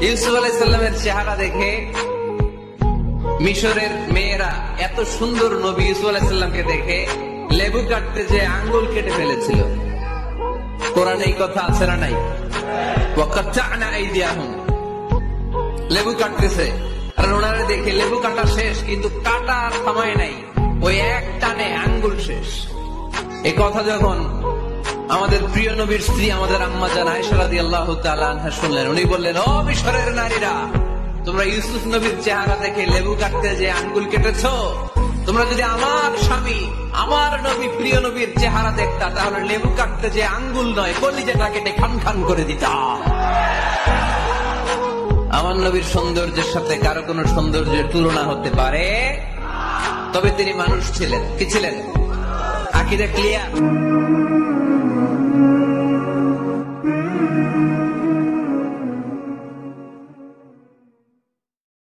ইউসুফ আলাইহিস সালামের চেহারা দেখে মিশরের মেয়েরা এত সুন্দর নবী ইউসুফ আলাইহিস সালামকে দেখে লেবু কাটতে যে আঙ্গুল কেটে ফেলেছিল। কোরআনে এই কথা আছে না নাই? ওয়াকাত্তা'না আইদিয়াহুম, লেবু কাটতেছে আর ওনারা দেখে লেবু কাটা শেষ, কিন্তু কাটার সময় নাই, ওই এক টানে আঙ্গুল শেষ। এই কথা যখন আমাদের প্রিয় নবীর স্ত্রী আমাদের আম্মা জান আয়েশা রাদিয়াল্লাহু তাআলা আনহা শুনলেন, উনি বললেন, ও মিশরের নারীরা, তোমরা ইউসুফ নবীর চেহারা দেখে লেবু কাটতে যে আঙ্গুল কেটেছো, তোমরা যদি আমার স্বামী আমার নবী প্রিয় নবীর চেহারা দেখতা, তাহলে লেবু কাটতে যে আঙ্গুল নয়, কলিজাটা কেটে খান খান করে দিতা। আমার নবীর সৌন্দর্যের সাথে কারো কোনো সৌন্দর্যের তুলনা হতে পারে? তবে তিনি মানুষ ছিলেন। কি ছিলেন? আকীদা ক্লিয়ার?